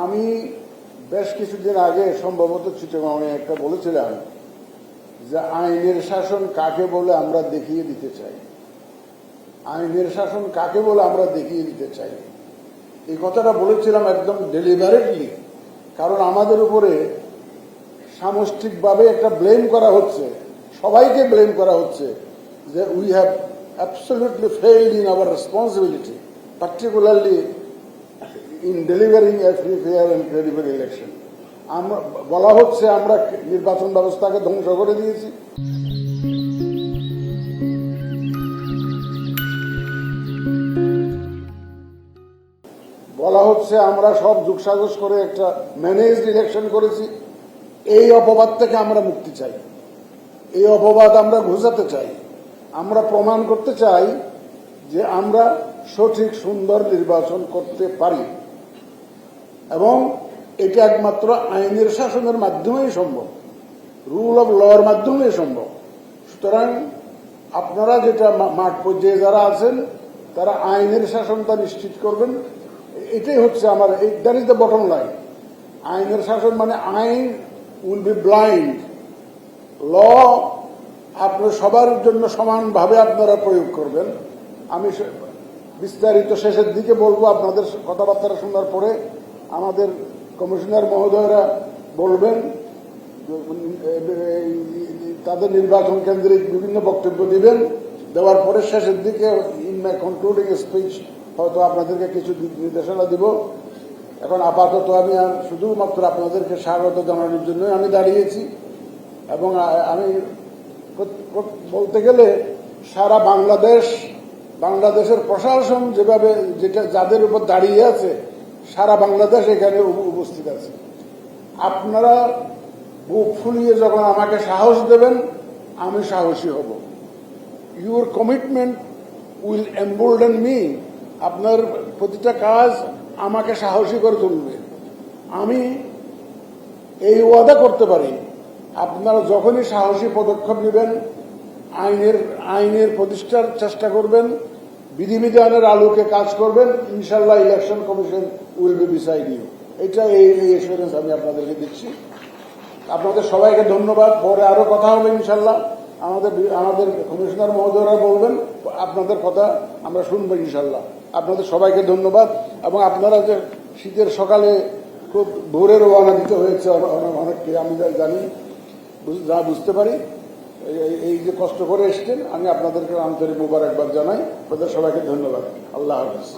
আমি বেশ কিছুদিন আগে সম্ভবত চিটাগংয়ে একটা বলেছিলাম যে আইনের শাসন কাকে বলে আমরা দেখিয়ে দিতে চাই। আইনের শাসন কাকে বলে আমরা দেখিয়ে দিতে চাই, এই কথাটা বলেছিলাম একদম ডেলিভারেটলি। কারণ আমাদের উপরে সামষ্টিকভাবে একটা ব্লেম করা হচ্ছে, সবাইকে ব্লেম করা হচ্ছে যে we have absolutely failed in our responsibility, particularly in delivering A free, fair and credible election. আমরা বলা হচ্ছে আমরা নির্বাচন ব্যবস্থাকে ধ্বংস করে দিয়েছি। বলা হচ্ছে আমরা সব যোগসাজশ করে একটা ম্যানেজড ইলেকশন করেছি। এই অপবাদ থেকে আমরা মুক্তি চাই, এই অপবাদ আমরা ঘুচাতে চাই। আমরা প্রমাণ করতে চাই যে আমরা সঠিক সুন্দর নির্বাচন করতে পারি, এবং এটা একমাত্র আইনের শাসনের মাধ্যমেই সম্ভব, রুল অব লর মাধ্যমেই সম্ভব। সুতরাং আপনারা যেটা মাঠ পর্যায়ে যারা আছেন তারা আইনের শাসনটা নিশ্চিত করবেন, এটাই হচ্ছে আমার, that is the bottom line. আইনের শাসন মানে আইন উইল বি ব্লাইন্ড, ল আপনার সবার জন্য সমানভাবে আপনারা প্রয়োগ করবেন। আমি বিস্তারিত শেষের দিকে বলবো, আপনাদের কথাবার্তা শোনার পরে আমাদের কমিশনার মহোদয়রা বলবেন, তাদের নির্বাচন কেন্দ্রিক বিভিন্ন বক্তব্য দিবেন। দেওয়ার পরে শেষের দিকে ইন মাই কনক্লুডিং স্পিচ হয়তো আপনাদেরকে কিছু নির্দেশনা দিব। এখন আপাতত আমি শুধুমাত্র আপনাদেরকে স্বাগত জানানোর জন্যই আমি দাঁড়িয়েছি, এবং আমি বলতে গেলে সারা বাংলাদেশের প্রশাসন যেভাবে যাদের উপর দাঁড়িয়ে আছে, সারা বাংলাদেশ এখানে উপস্থিত আছে। আপনারা বুক ফুলিয়ে যখন আমাকে সাহস দেবেন, আমি সাহসী হব। Your commitment will embolden me. আপনার প্রতিটা কাজ আমাকে সাহসী করে তুলবে। আমি এই ওয়াদা করতে পারি, আপনারা যখনই সাহসী পদক্ষেপ নেবেন, আইনের প্রতিষ্ঠার চেষ্টা করবেন, বিধিবিধানের আলোকে কাজ করবেন, ইনশাল্লাহ election commission will be beside you. এটা এই এসুরেন্স আমি আপনাদেরকে দিচ্ছি। আপনাদের সবাইকে ধন্যবাদ। পরে আরো কথা হবে ইনশাল্লাহ। আমাদের কমিশনার মহোদয়রা বলবেন, আপনাদের কথা আমরা শুনবো ইনশাল্লাহ। আপনাদের সবাইকে ধন্যবাদ। এবং আপনারা যে শীতের সকালে খুব ভোরে রওনা দিতে হয়েছে অনেককে, আমি জানি, যা বুঝতে পারি, এই যে কষ্ট করে এসছেন, আমি আপনাদেরকে আন্তরিক মোবারকবাদ জানাই। আপনাদের সবাইকে ধন্যবাদ। আল্লাহ হাফেজ।